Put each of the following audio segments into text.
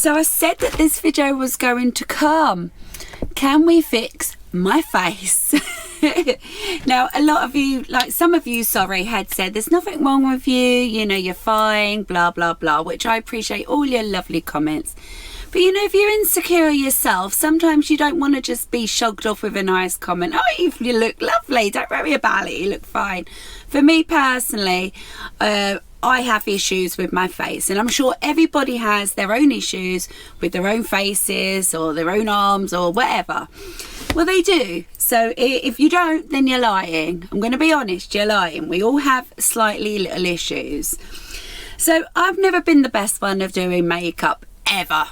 So I said that this video was going to come. Can we fix my face? Now, a lot of you, like some of you, sorry, had said there's nothing wrong with you, you know, you're fine, blah, blah, blah, which I appreciate all your lovely comments. But, you know, if you're insecure yourself, sometimes you don't want to just be shugged off with a nice comment. Oh, you look lovely. Don't worry about it. You look fine. For me personally, I have issues with my face, and I'm sure everybody has their own issues with their own faces or their own arms or whatever. Well, they do. So if you don't, then you're lying. I'm going to be honest, you're lying. We all have slightly little issues. So I've never been the best one of doing makeup ever.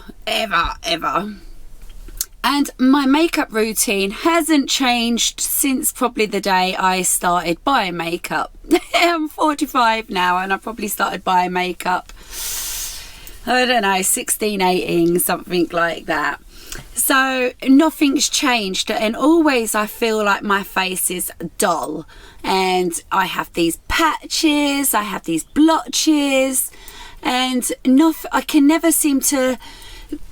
And my makeup routine hasn't changed since probably the day I started buying makeup. I'm 45 now, and I probably started buying makeup, I don't know, 16, 18, something like that. So nothing's changed, and always I feel like my face is dull, and I have these patches, I have these blotches, and I can never seem to,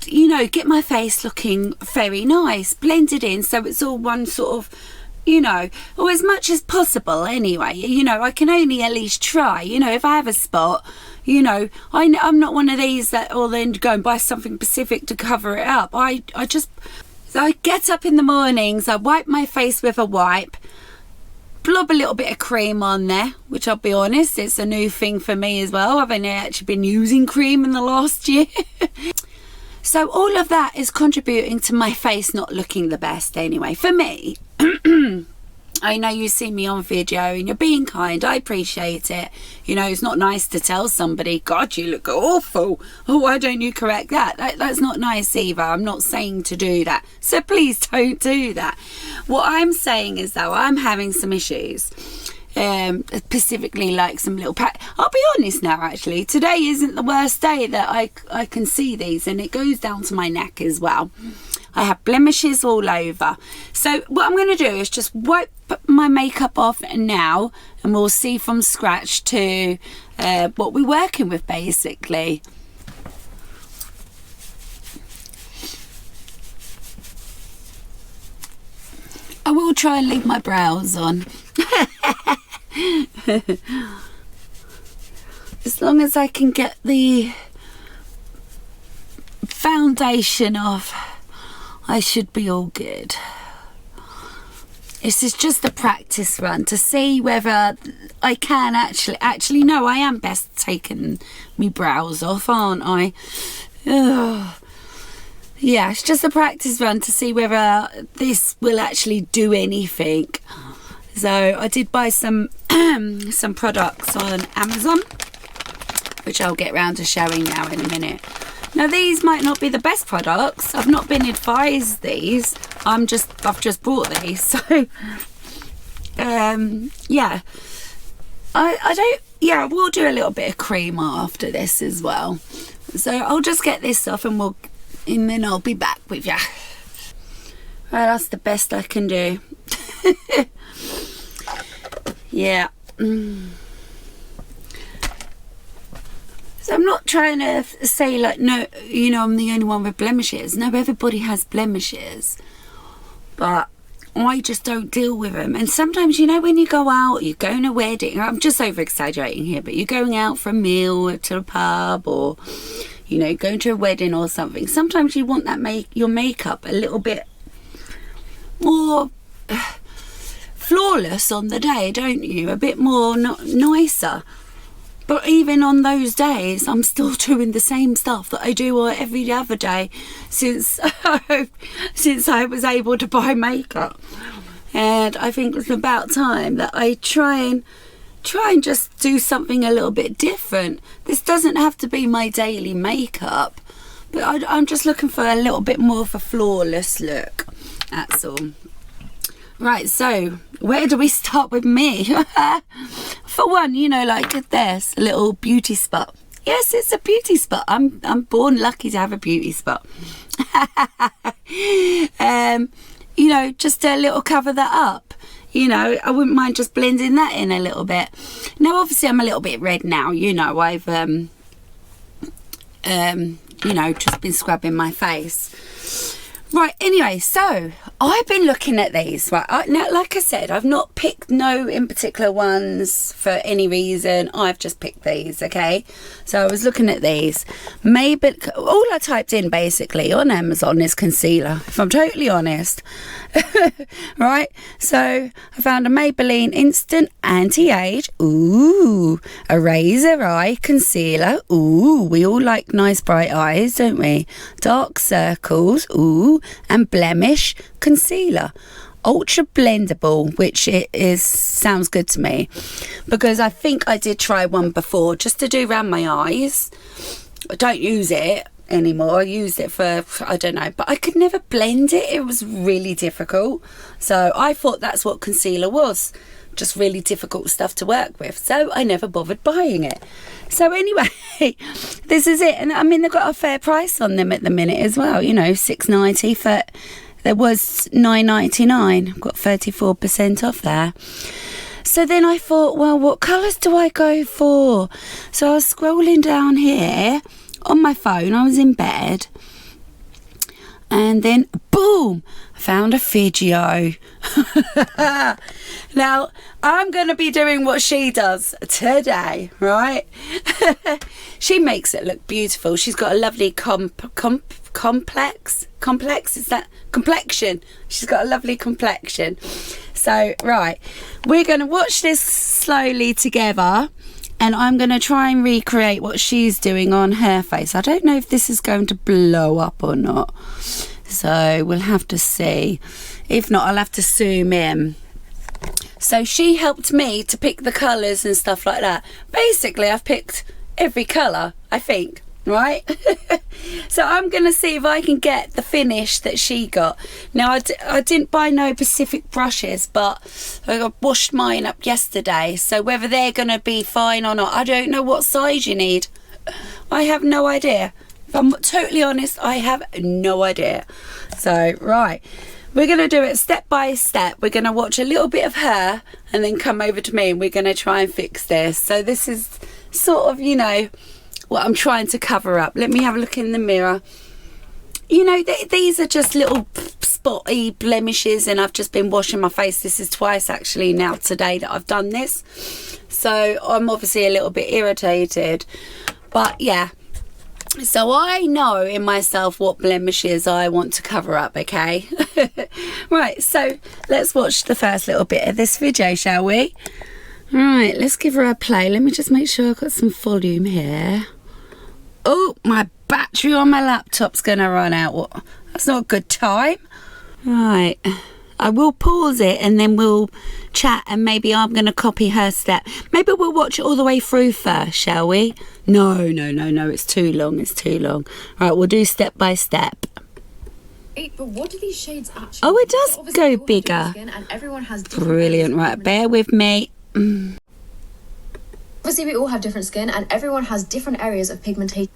you know, get my face looking very nice, blended in, so it's all one sort of, you know, or as much as possible anyway. You know, I can only at least try. You know, if I have a spot, you know, I'm not one of these that will then go and buy something specific to cover it up. I get up in the mornings, I wipe my face with a wipe, blob a little bit of cream on there, which I'll be honest, it's a new thing for me as well. I've only actually been using cream in the last year. So all of that is contributing to my face not looking the best anyway, for me. I know you see me on video and you're being kind, I appreciate it. You know, it's not nice to tell somebody, God, you look awful. Oh, why don't you correct that? That's not nice either. I'm not saying to do that. So please don't do that. What I'm saying is, though, I'm having some issues. Specifically like some little I'll be honest now, actually, today isn't the worst day that I can see these, and it goes down to my neck as well. I have blemishes all over. So what I'm going to do is just wipe my makeup off now, and we'll see from scratch to what we're working with, basically. I will try and leave my brows on. As long as I can get the foundation off, I should be all good. This is just a practice run to see whether I can actually no, I am best taking me brows off, aren't I? Ugh. Yeah, it's just a practice run to see whether this will actually do anything. So I did buy some some products on Amazon, which I'll get round to showing now in a minute. Now, these might not be the best products. I've not been advised these. I've just bought these. So yeah, I will do a little bit of cream after this as well. So I'll just get this off, and then I'll be back with you. Right, that's the best I can do. Yeah. So I'm not trying to say like, no, you know, I'm the only one with blemishes. No, everybody has blemishes, but I just don't deal with them. And sometimes, you know, when you go out, you go in a wedding, I'm just over exaggerating here, but you're going out for a meal to a pub, or, you know, going to a wedding or something. Sometimes you want that your makeup a little bit more flawless on the day, don't you? A bit more nicer. But even on those days, I'm still doing the same stuff that I do every other day since I was able to buy makeup. And I think it's about time that I try and just do something a little bit different. This doesn't have to be my daily makeup, but I'm just looking for a little bit more of a flawless look. That's all. Right, so where do we start with me? For one, you know, like there's a little beauty spot. Yes, it's a beauty spot. I'm born lucky to have a beauty spot. You know, just a little cover that up. You know, I wouldn't mind just blending that in a little bit. Now, obviously, I'm a little bit red now. You know, I've you know, just been scrubbing my face. Right, anyway, so I've been looking at these, right? Now, like I said, I've not picked no in particular ones for any reason. I've just picked these, okay? So I was looking at these. Maybelline, all I typed in basically on Amazon is concealer, if I'm totally honest. Right, so I found a Maybelline Instant Anti-Age, ooh, Eraser Eye Concealer, ooh, we all like nice bright eyes, don't we? Dark circles, ooh, and blemish concealer. Ultra blendable, which it is, sounds good to me, because I think I did try one before just to do around my eyes. I don't use it anymore. I used it for, I don't know, but I could never blend it. It was really difficult. So I thought that's what concealer was, just really difficult stuff to work with. So I never bothered buying it. So anyway, this is it. And I mean, they've got a fair price on them at the minute as well, you know, $6.90 for, there was $9.99. Got 34% off there. So then I thought, well, what colours do I go for? So I was scrolling down here on my phone. I was in bed, and then boom, I found a video. Now I'm going to be doing what she does today, right? She makes it look beautiful. She's got a lovely complex, is that complexion? She's got a lovely complexion. So right, we're going to watch this slowly together, and I'm going to try and recreate what she's doing on her face. I don't know if this is going to blow up or not, so we'll have to see. If not, I'll have to zoom in. So she helped me to pick the colours and stuff like that. Basically, I've picked every colour, I think, right? So I'm going to see if I can get the finish that she got. Now, I didn't buy no Pacific brushes, but I washed mine up yesterday. So whether they're going to be fine or not, I don't know what size you need. I have no idea. If I'm totally honest, I have no idea. So, right. We're going to do it step by step. We're going to watch a little bit of her and then come over to me, and we're going to try and fix this. So this is sort of, you know, what I'm trying to cover up. Let me have a look in the mirror. You know, these are just little spotty blemishes, and I've just been washing my face. This is twice actually now today that I've done this. So I'm obviously a little bit irritated. But yeah. So I know in myself what blemishes I want to cover up, okay? Right, so let's watch the first little bit of this video, shall we? Right, let's give her a play. Let me just make sure I've got some volume here. Oh, my battery on my laptop's going to run out. What? That's not a good time. Right, I will pause it and then we'll chat, and maybe I'm going to copy her step. Maybe we'll watch it all the way through first, shall we? No, it's too long, it's too long. Right, we'll do step by step. But what do these shades actually? Oh, it does go bigger. And everyone has brilliant. Right, bear with me. Obviously, we all have different skin, and everyone has different areas of pigmentation.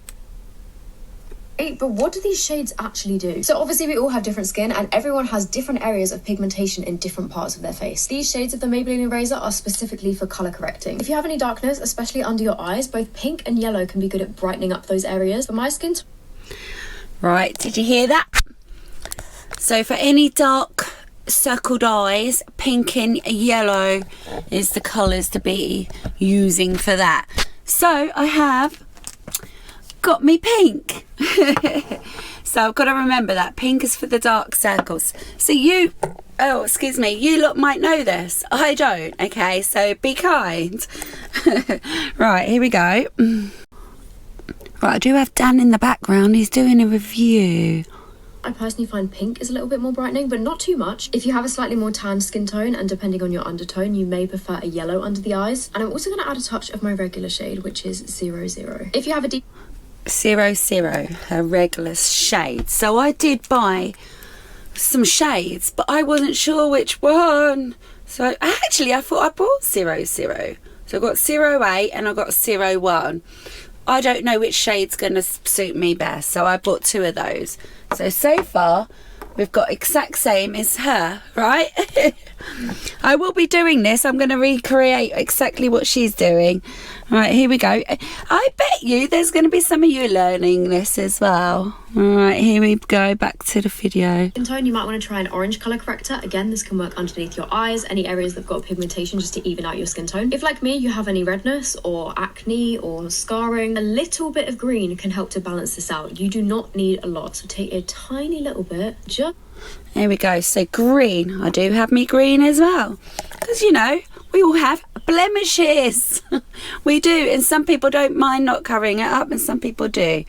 But what do these shades actually do? So obviously we all have different skin, and everyone has different areas of pigmentation in different parts of their face. These shades of the Maybelline Eraser are specifically for colour correcting. If you have any darkness, especially under your eyes, both pink and yellow can be good at brightening up those areas. For my skin... Right, did you hear that? So for any dark circled eyes, pink and yellow is the colours to be using for that. So I have got me pink. So I've got to remember that pink is for the dark circles. So you, oh excuse me, you lot might know this, I don't, okay, so be kind. Right, here we go. Right, I do have Dan in the background, he's doing a review. I personally find pink is a little bit more brightening, but not too much. If you have a slightly more tan skin tone, and depending on your undertone, you may prefer a yellow under the eyes. And I'm also going to add a touch of my regular shade, which is 00. If you have a deep... 00, her regular shade. So I did buy some shades, but I wasn't sure which one. So actually I thought I bought 00. So I got 08 and I got 01. I don't know which shade's going to suit me best, so I bought two of those. So far we've got exact same as her, right? I will be doing this. I'm going to recreate exactly what she's doing. All right, here we go. I bet you there's going to be some of you learning this as well. All right, here we go. Back to the video. Skin tone, you might want to try an orange colour corrector. Again, this can work underneath your eyes, any areas that've got pigmentation, just to even out your skin tone. If, like me, you have any redness or acne or scarring, a little bit of green can help to balance this out. You do not need a lot, so take a tiny little bit. Just there we go. So green. I do have me green as well, because you know we all have blemishes. We do, and some people don't mind not covering it up, and some people do.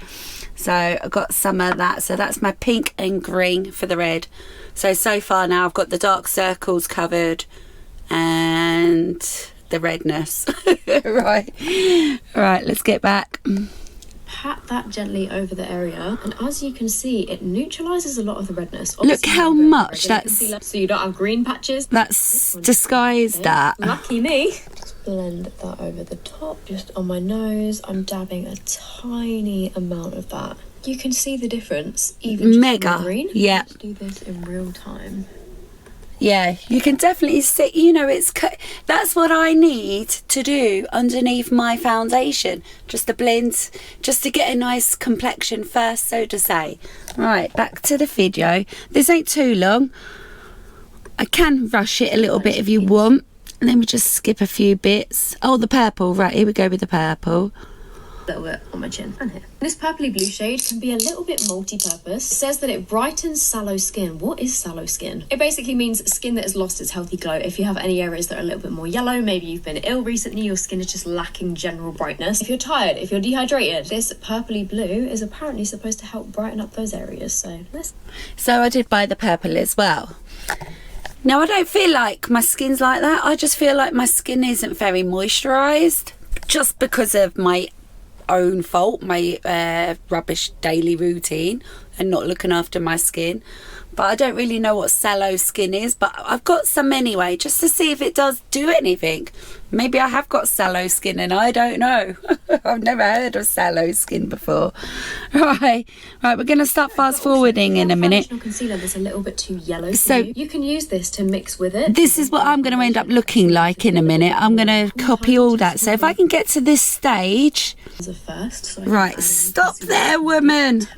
So I've got some of that. So that's my pink and green for the red. So far now I've got the dark circles covered and the redness. Right, let's get back. pat that gently over the area, and as you can see, it neutralizes a lot of the redness. Look how much that's, so you don't have green patches. That's disguised that. Lucky me. Just blend that over the top, just on my nose. I'm dabbing a tiny amount of that. You can see the difference, even just mega green. Yeah. Let's do this in real time. Yeah, you can definitely see, you know, that's what I need to do underneath my foundation, just to blend, just to get a nice complexion first, so to say. Right, back to the video. This ain't too long. I can rush it a little bit if you want. And then we just skip a few bits. Oh, the purple. Right, here we go with the purple. A little bit on my chin and here. This purpley blue shade can be a little bit multi-purpose. It says that it brightens sallow skin. What is sallow skin? It basically means skin that has lost its healthy glow. If you have any areas that are a little bit more yellow, maybe you've been ill recently, your skin is just lacking general brightness. If you're tired, if you're dehydrated, this purpley blue is apparently supposed to help brighten up those areas. So I did buy the purple as well. Now, I don't feel like my skin's like that. I just feel like my skin isn't very moisturised, just because of my own fault, my rubbish daily routine and not looking after my skin. But I don't really know what sallow skin is, but I've got some anyway, just to see if it does do anything. Maybe I have got sallow skin and I don't know. I've never heard of sallow skin before. Right, we're going to start fast forwarding in a minute. Concealer that's a little bit too yellow, so you can use this to mix with it. This is what I'm going to end up looking like in a minute. I'm going to copy all that. So if I can get to this stage. Right, stop there, woman.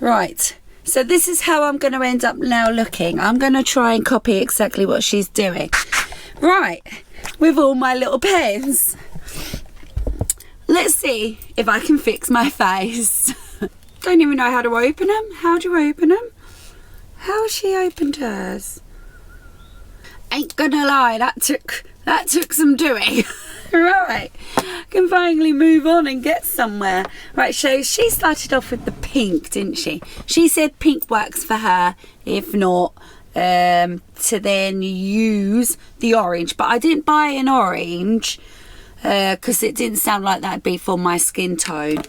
Right. So this is how I'm going to end up now looking. I'm going to try and copy exactly what she's doing. Right, with all my little pens. Let's see if I can fix my face. Don't even know how to open them. How do you open them? How has she opened hers? Ain't gonna lie, that took some doing. Right, can finally move on and get somewhere. Right, so she started off with the pink, didn't she? She said pink works for her, if not to then use the orange. But I didn't buy an orange because it didn't sound like that'd be for my skin tone.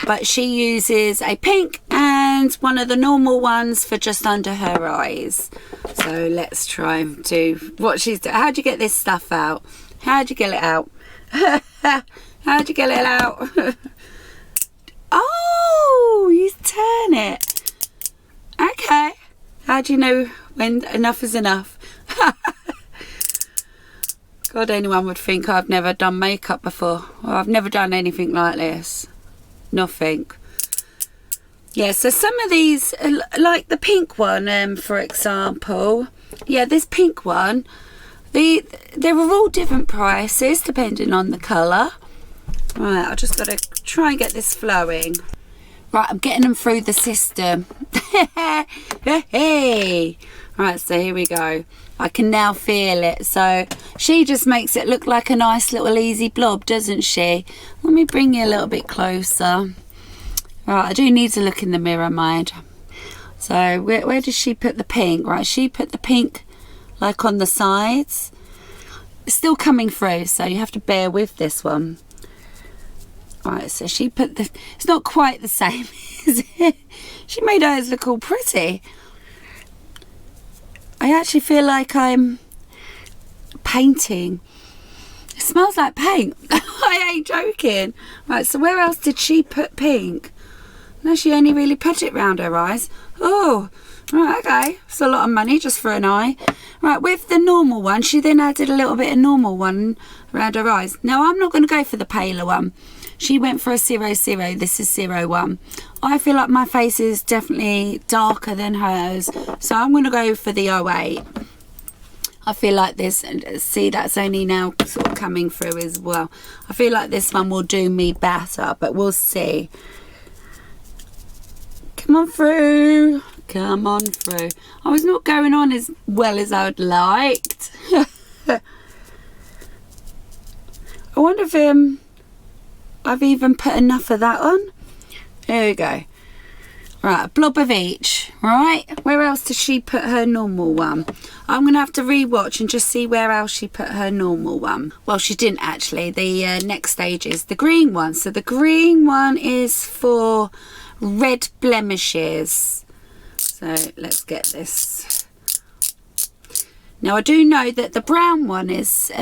But she uses a pink and one of the normal ones for just under her eyes. So let's try and do what she's doing. How'd you get this stuff out? How'd you get it out? How'd you get it out? Oh, you turn it. Okay. How do you know when enough is enough? God, anyone would think I've never done makeup before. Or I've never done anything like this. Nothing. Yeah, so some of these, like the pink one, for example. Yeah, this pink one. They were all different prices depending on the colour. Right, I just got to try and get this flowing. Right, I'm getting them through the system. Hey! Right, so here we go. I can now feel it. So she just makes it look like a nice little easy blob, doesn't she? Let me bring you a little bit closer. Right, I do need to look in the mirror, mind. So where does she put the pink? Right, she put the pink like on the sides. It's still coming through, so you have to bear with this one. Right, so she put the, it's not quite the same, is it? She made hers look all pretty. I actually feel like I'm painting. It smells like paint. I ain't joking. Right, so where else did she put pink? No, she only really put it round her eyes. Oh, Right, okay, it's a lot of money just for an eye. Right, with the normal one, she then added a little bit of normal one around her eyes. Now, I'm not going to go for the paler one. She went for a 00. This is 01. I feel like my face is definitely darker than hers, so I'm going to go for the 08. I feel like this, see, that's only now sort of coming through as well. I feel like this one will do me better, but we'll see. Come on through. Come on through. I was not going on as well as I would liked. I wonder if I've even put enough of that on. There we go. Right, a blob of each. Right, where else did she put her normal one? I'm going to have to re-watch and just see where else she put her normal one. Well, she didn't actually. The next stage is the green one. So the green one is for red blemishes. So let's get this. Now I do know that the brown one is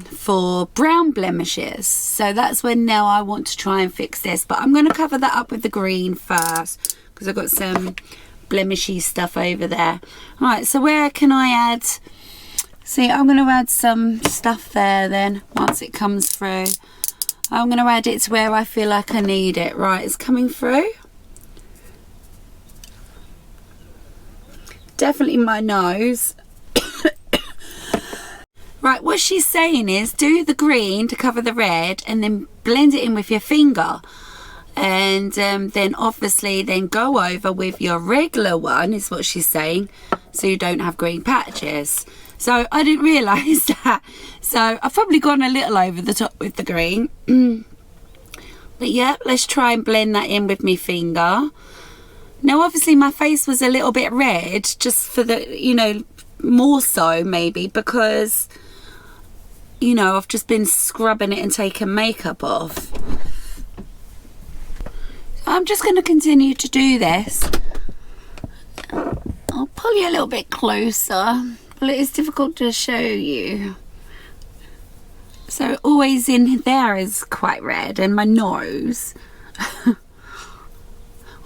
for brown blemishes. So that's when now I want to try and fix this. But I'm going to cover that up with the green first, because I've got some blemishy stuff over there. Right, so where can I add? See, I'm going to add some stuff there then once it comes through. I'm going to add it to where I feel like I need it. Right, it's coming through. Definitely my nose. Right, what she's saying is do the green to cover the red and then blend it in with your finger. And then obviously then go over with your regular one is what she's saying, so you don't have green patches. So I didn't realise that, so I've probably gone a little over the top with the green. But yeah, let's try and blend that in with my finger. Now obviously my face was a little bit red, just for the, you know, more so maybe because, you know, I've just been scrubbing it and taking makeup off. I'm just going to continue to do this. I'll pull you a little bit closer, but it is difficult to show you. So always in there is quite red, and my nose.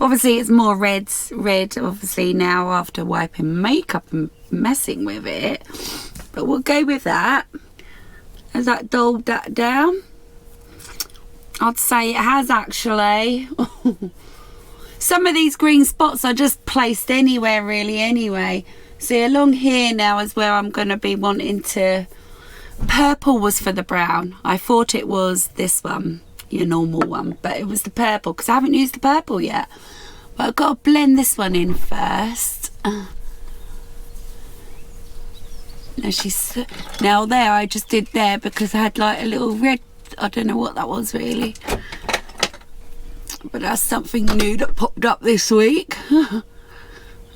Obviously it's more red obviously now after wiping makeup and messing with it. But we'll go with that. Has that dulled that down? I'd say it has actually. Some of these green spots are just placed anywhere really anyway. See, along here now is where I'm going to be wanting to... Purple was for the brown. I thought it was this one, your normal one, but it was the purple because I haven't used the purple yet. But I've got to blend this one in first. Now there, I just did there because I had like a little red, I don't know what that was really, but that's something new that popped up this week.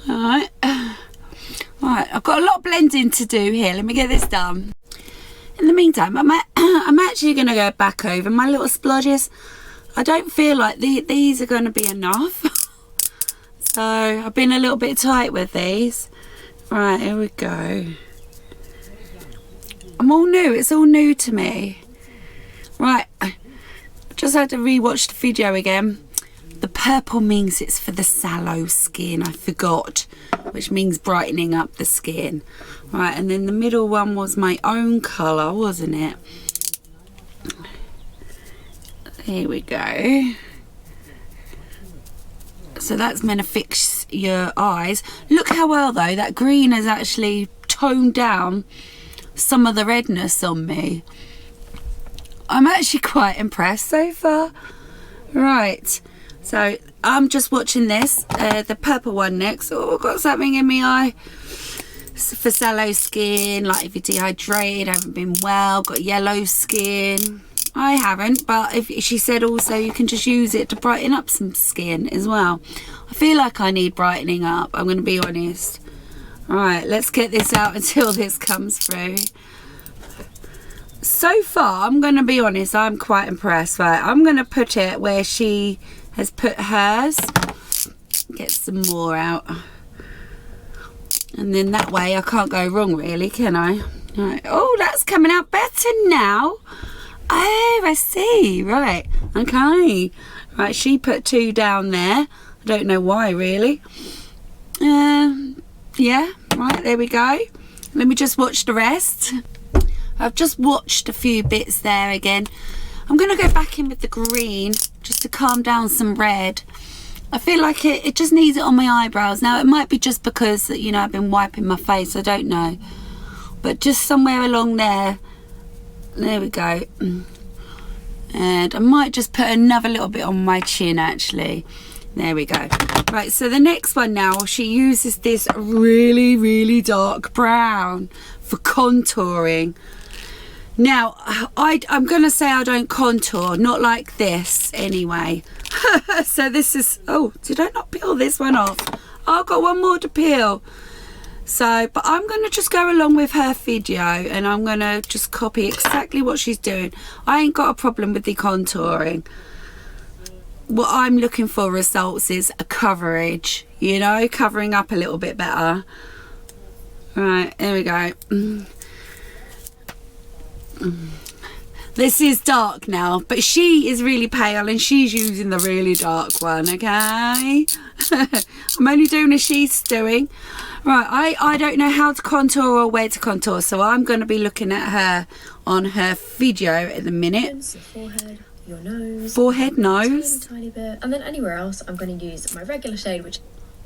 Alright, I've got a lot of blending to do here. Let me get this done. In the meantime, I'm actually going to go back over my little splodges. I don't feel like these are going to be enough. So I've been a little bit tight with these. Right, here we go. I'm all new. It's all new to me. Right, I just had to rewatch the video again. The purple means it's for the sallow skin. I forgot, which means brightening up the skin. Right, and then the middle one was my own colour, wasn't it? Here we go. So that's meant to fix your eyes. Look how well though that green has actually toned down some of the redness on me. I'm actually quite impressed so far. Right, so I'm just watching this, the purple one next. Oh, I've got something in my eye. For sallow skin, like if you're dehydrated, haven't been well, got yellow skin. I haven't, but if she said also you can just use it to brighten up some skin as well. I feel like I need brightening up, I'm going to be honest. Alright, let's get this out until this comes through. So far, I'm going to be honest, I'm quite impressed. Right, I'm going to put it where she has put hers. Get some more out. And then that way I can't go wrong really, can I? Right. Oh, that's coming out better now. Oh, I see. Right. Okay. Right, she put 2 down there. I don't know why really. Yeah, right, there we go. Let me just watch the rest. I've just watched a few bits there again. I'm going to go back in with the green just to calm down some red. I feel like it just needs it on my eyebrows. Now, it might be just because, you know, I've been wiping my face. I don't know. But just somewhere along there. There we go. And I might just put another little bit on my chin, actually. There we go. Right, so the next one now, she uses this really, really dark brown for contouring. Now, I'm going to say I don't contour, not like this anyway. So this is, oh, did I not peel this one off? Oh, I've got one more to peel. So, but I'm going to just go along with her video and I'm going to just copy exactly what she's doing. I ain't got a problem with the contouring. What I'm looking for results is a coverage, you know, covering up a little bit better. Right, there we go. This is dark now, but she is really pale and she's using the really dark one, okay? I'm only doing as she's doing. Right, I don't know how to contour or where to contour, so I'm going to be looking at her on her video in a minute. Forehead, your nose. Forehead, nose. Tiny bit. And then anywhere else, I'm going to use my regular shade, which...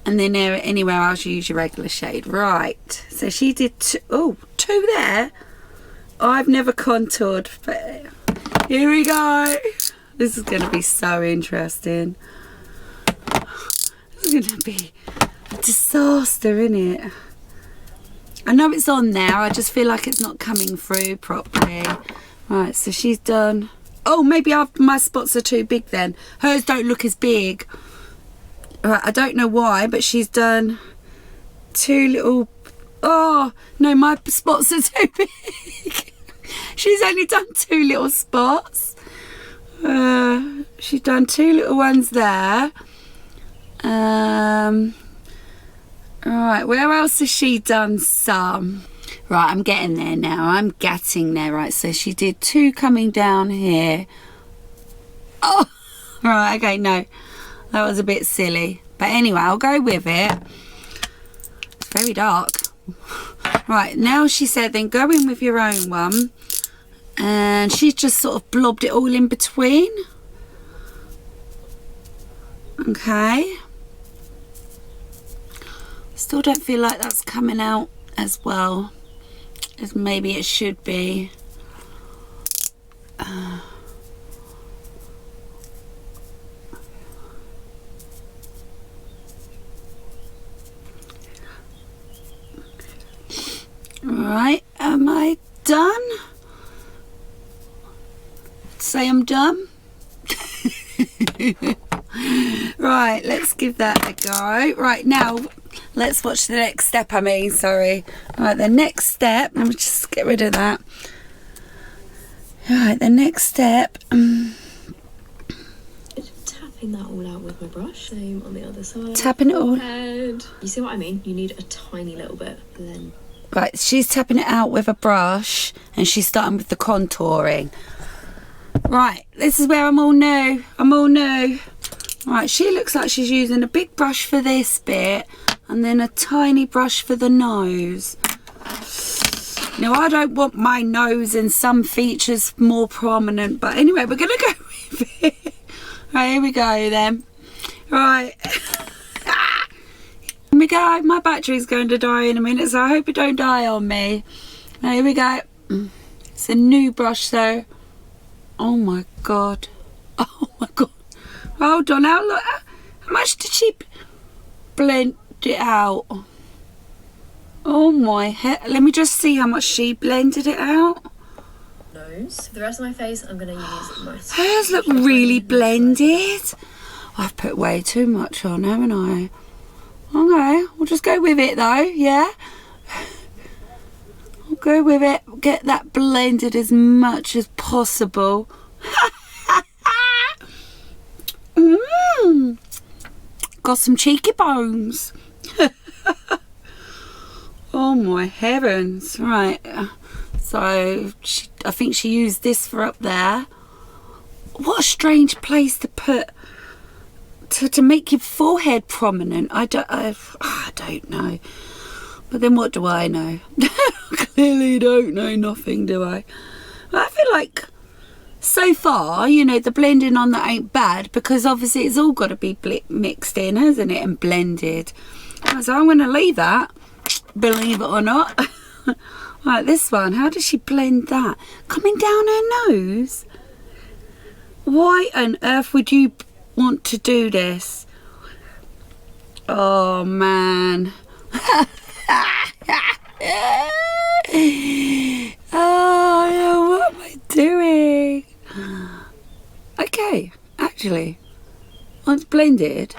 And then anywhere else, you use your regular shade. Right, so she did two there. I've never contoured, but here we go. This is going to be so interesting. This is going to be a disaster, isn't it? I know it's on there. I just feel like it's not coming through properly. Right, so she's done. Oh, maybe my spots are too big then. Hers don't look as big. Right, I don't know why, but she's done two little... Oh, no, my spots are too big. She's only done two little spots. She's done two little ones there. Right, where else has she done some? Right, I'm getting there now. I'm getting there. Right, so she did two coming down here. Oh, right, okay, no. That was a bit silly. But anyway, I'll go with it. It's very dark. Right, now she said then go in with your own one. And she's just sort of blobbed it all in between. Okay. Still don't feel like that's coming out as well as maybe it should be. Right, am I done? Say I'm done. Right, let's give that a go. Right, now let's watch the next step. Sorry. Right, the next step, let me just get rid of that. Right, the next step. Tapping that all out with my brush. Same on the other side. Tapping it all. And you see what I mean? You need a tiny little bit. Then. Right, she's tapping it out with a brush and she's starting with the contouring. Right, this is where I'm all new. Right, she looks like she's using a big brush for this bit and then a tiny brush for the nose. Now, I don't want my nose and some features more prominent, but anyway, we're going to go with it. Right, here we go then. Right. Here we go. My battery's going to die in a minute, so I hope it don't die on me. Right, here we go. It's a new brush though. Oh my god. Oh my god. Hold on now, look. How much did she blend it out? Oh my head. Let me just see how much she blended it out. Nose. For the rest of my face, I'm going to use my... Hers look really blended. I've put way too much on, haven't I? Okay, we'll just go with it though, yeah? I'll go with it. Get that blended as much as possible. Got some cheeky bones. Oh my heavens. Right, so I think she used this for up there. What a strange place to put to make your forehead prominent. I don't know. But then what do I know? Clearly don't know nothing, do I? I feel like so far, you know, the blending on that ain't bad, because obviously it's all got to be mixed in, hasn't it, and blended. So I'm going to leave that, believe it or not. Right, this one, how does she blend that? Coming down her nose? Why on earth would you want to do this? Oh, man. Oh, what am I doing? Okay, actually, once blended,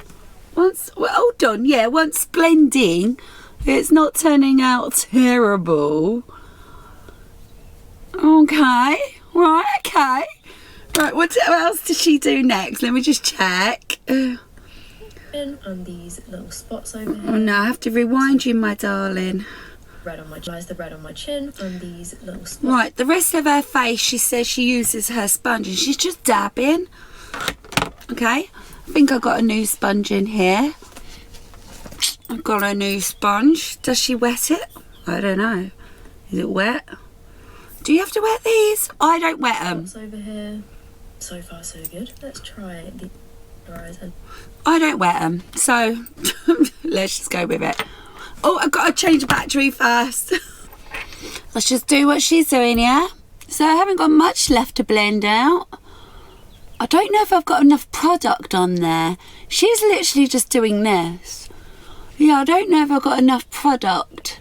well, hold on, yeah, once blending, it's not turning out terrible. Okay, right, okay. Right, what else does she do next? Let me just check. On these little spots over here. Oh no, I have to rewind you, my darling. Red on the red on my chin on these little spots. Right, the rest of her face, she says she uses her sponge and she's just dabbing. Okay, I think I got a new sponge in here. I've got a new sponge. Does she wet it? I don't know. Is it wet? Do you have to wet these? I don't wet them. Over here. So far, so good. Let's try the dryers. I don't wet them, so let's just go with it. Oh, I've got to change the battery first. Let's just do what she's doing, yeah? So I haven't got much left to blend out. I don't know if I've got enough product on there. She's literally just doing this. Yeah, I don't know if I've got enough product.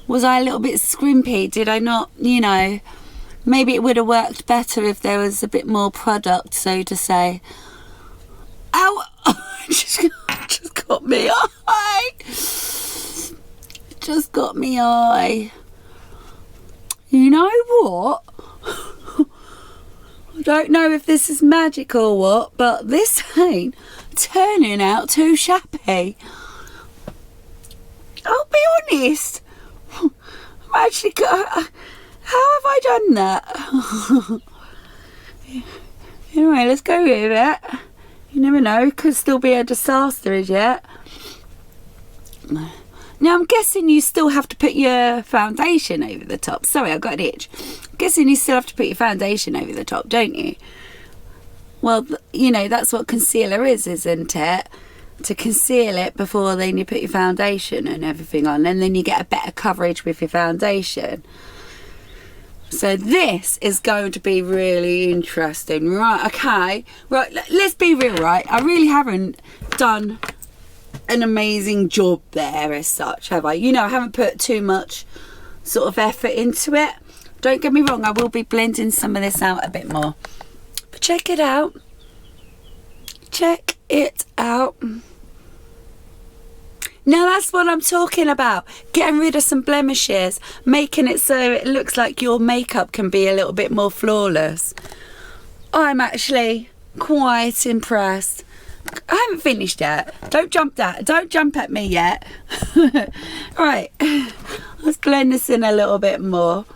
Was I a little bit scrimpy? Did I not, you know, maybe it would have worked better if there was a bit more product, so to say. Ow! just got me eye. Just got me eye. You know what? I don't know if this is magic or what, but this ain't turning out too shabby. I'll be honest. I'm actually how have I done that? Anyway, let's go with it. You never know, could still be a disaster as yet. Now I'm guessing you still have to put your foundation over the top. Sorry, I got an itch. I'm guessing you still have to put your foundation over the top, don't you? Well, you know, that's what concealer is, isn't it? To conceal it before then you put your foundation and everything on, and then you get a better coverage with your foundation. So this is going to be really interesting. Right, okay. Right, let's be real, right? I really haven't done an amazing job there as such, have I? You know, I haven't put too much sort of effort into it. Don't get me wrong, I will be blending some of this out a bit more. But check it out. Check it out. Now that's what I'm talking about. Getting rid of some blemishes. Making it so it looks like your makeup can be a little bit more flawless. I'm actually quite impressed. I haven't finished yet. Don't jump at me yet. Right. Let's blend this in a little bit more.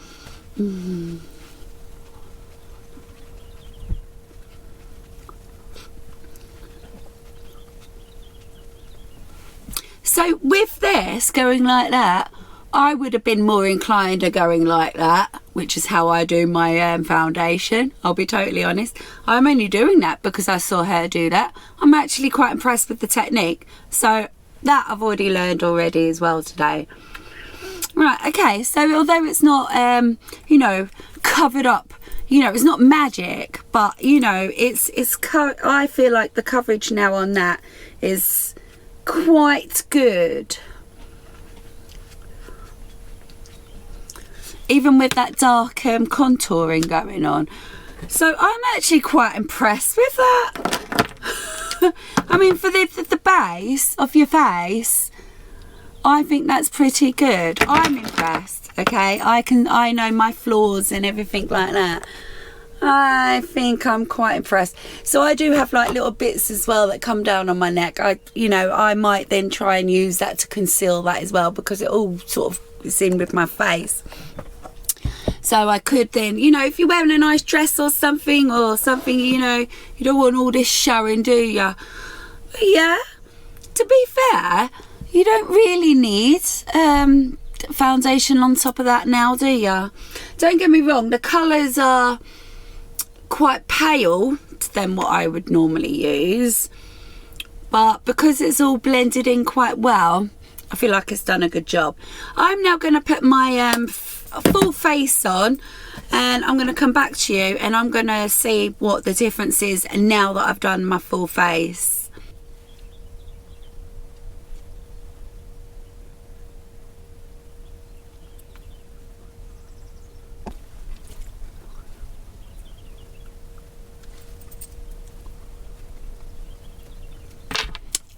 So with this going like that, I would have been more inclined to going like that, which is how I do my foundation. I'll be totally honest. I'm only doing that because I saw her do that. I'm actually quite impressed with the technique. So that I've already learned already as well today. Right, okay, so although it's not, you know, covered up, you know, it's not magic, but, you know, I feel like the coverage now on that is quite good. Even with that dark contouring going on. So I'm actually quite impressed with that. I mean, for the base of your face, I think that's pretty good. I'm impressed, okay? I know my flaws and everything like that. I think I'm quite impressed. So I do have like little bits as well that come down on my neck. I might then try and use that to conceal that as well, because it all sort of is in with my face. So I could then, you know, if you're wearing a nice dress or something, you know, you don't want all this showing, do you? Yeah, to be fair, you don't really need foundation on top of that now, do you? Don't get me wrong, the colours are quite pale than what I would normally use, but because it's all blended in quite well, I feel like it's done a good job. I'm now going to put my full face on, and I'm going to come back to you and I'm going to see what the difference is now that I've done my full face.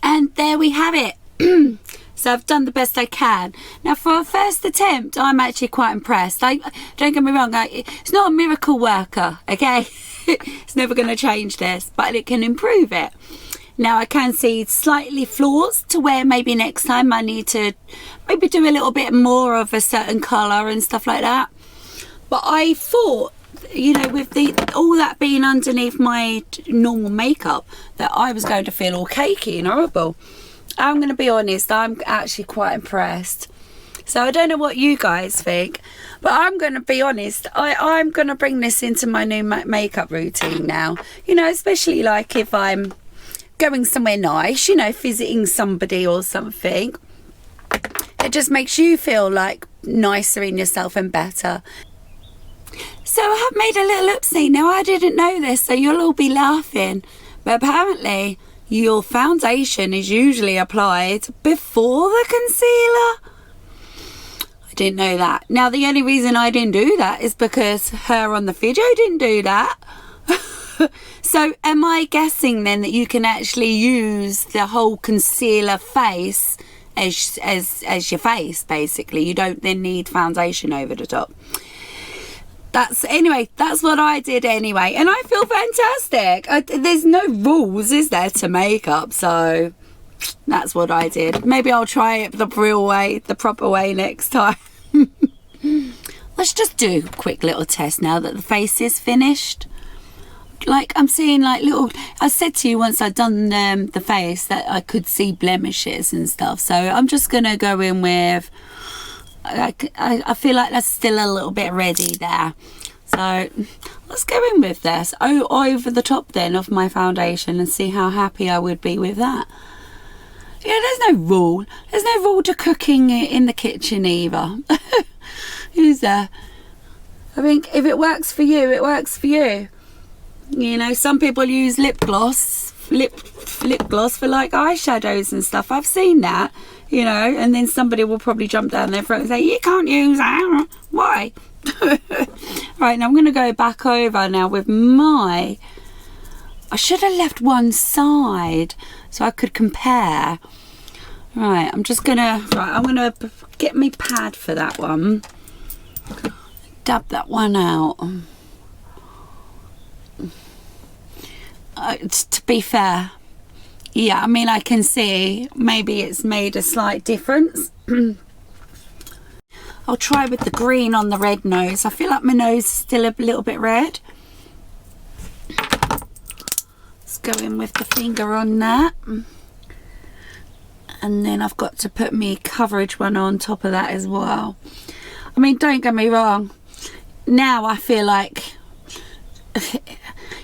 And there we have it. So I've done the best I can. Now for a first attempt, I'm actually quite impressed. Don't get me wrong, it's not a miracle worker, okay? It's never going to change this, but it can improve it. Now I can see slightly flaws to where maybe next time I need to maybe do a little bit more of a certain colour and stuff like that. But I thought, you know, with all that being underneath my normal makeup, that I was going to feel all cakey and horrible. I'm going to be honest, I'm actually quite impressed. So I don't know what you guys think, but I'm going to be honest, I'm going to bring this into my new makeup routine now. You know, especially like if I'm going somewhere nice, you know, visiting somebody or something. It just makes you feel like nicer in yourself and better. So I have made a little oopsie. Now I didn't know this, so you'll all be laughing, but apparently your foundation is usually applied before the concealer. I didn't know that. Now the only reason I didn't do that is because her on the video didn't do that. So am I guessing then that you can actually use the whole concealer face as your face, basically? You don't then need foundation over the top. That's what I did anyway, and I feel fantastic. There's no rules, is there, to makeup? So that's what I did. Maybe I'll try it the real way, the proper way next time. Let's just do a quick little test now that the face is finished. Like I'm seeing like little, I said to you once I'd done the face that I could see blemishes and stuff. So I'm just gonna go in with, I feel like that's still a little bit ready there. So let's go in with this over the top then of my foundation and see how happy I would be with that. Yeah, there's no rule. There's no rule to cooking in the kitchen either. Is there? I think if it works for you, it works for you. You know, some people use lip gloss for like eyeshadows and stuff. I've seen that, you know, and then somebody will probably jump down their throat and say, you can't use that. Why? Right, now I'm going to go back over now with I should have left one side so I could compare. Right, I'm going to get me pad for that one. Dab that one out. To be fair, yeah, I mean, I can see maybe it's made a slight difference. I'll try with the green on the red nose. I feel like my nose is still a little bit red. Let's go in with the finger on that. And then I've got to put my coverage one on top of that as well. I mean, don't get me wrong. Now I feel like,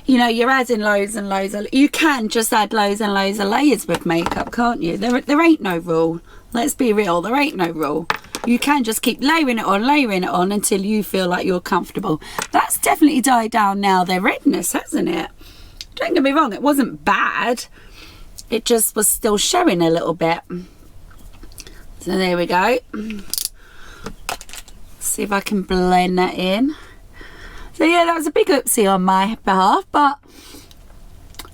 you know, you're adding loads and loads of, you can just add loads and loads of layers with makeup, can't you? There ain't no rule. Let's be real, there ain't no rule. You can just keep layering it on until you feel like you're comfortable. That's definitely died down now, their redness, hasn't it? Don't get me wrong, it wasn't bad. It just was still showing a little bit. So there we go. See if I can blend that in. So yeah, that was a big oopsie on my behalf, but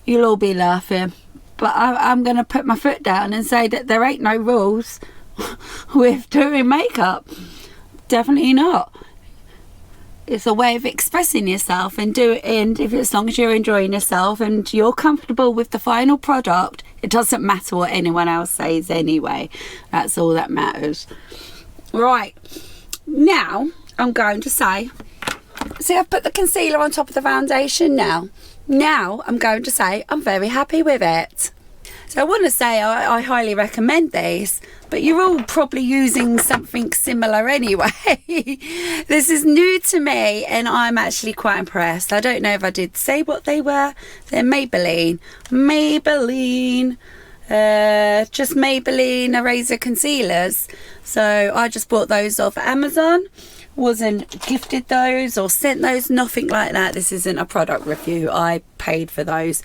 you'll all be laughing. But I'm going to put my foot down and say that there ain't no rules with doing makeup. Definitely not. It's a way of expressing yourself and as long as you're enjoying yourself and you're comfortable with the final product, it doesn't matter what anyone else says anyway. That's all that matters. Right, now I'm going to say, see, I've put the concealer on top of the foundation now. Now I'm going to say I'm very happy with it. So I want to say I highly recommend these, but you're all probably using something similar anyway. This is new to me and I'm actually quite impressed. I don't know if I did say what they were. They're Maybelline just Maybelline eraser concealers. So I just bought those off Amazon. Wasn't gifted those or sent those, nothing like that. This isn't a product review. I paid for those.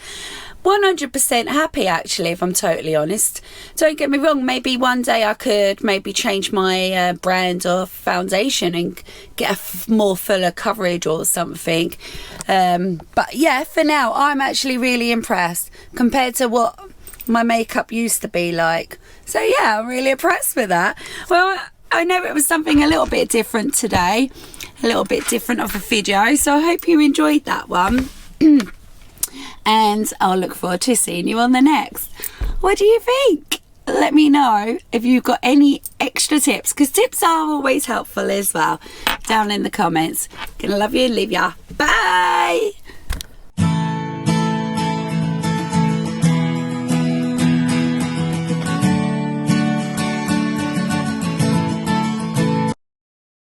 100% happy, actually, if I'm totally honest. Don't get me wrong, maybe one day I could maybe change my brand of foundation and get a more fuller coverage or something. But yeah, for now I'm actually really impressed compared to what my makeup used to be like. So yeah, I'm really impressed with that. Well, I know it was something a little bit different today, a little bit different of a video, so I hope you enjoyed that one. And I'll look forward to seeing you on the next. What do you think? Let me know if you've got any extra tips, because tips are always helpful as well, down in the comments. Gonna love you and leave ya. Bye.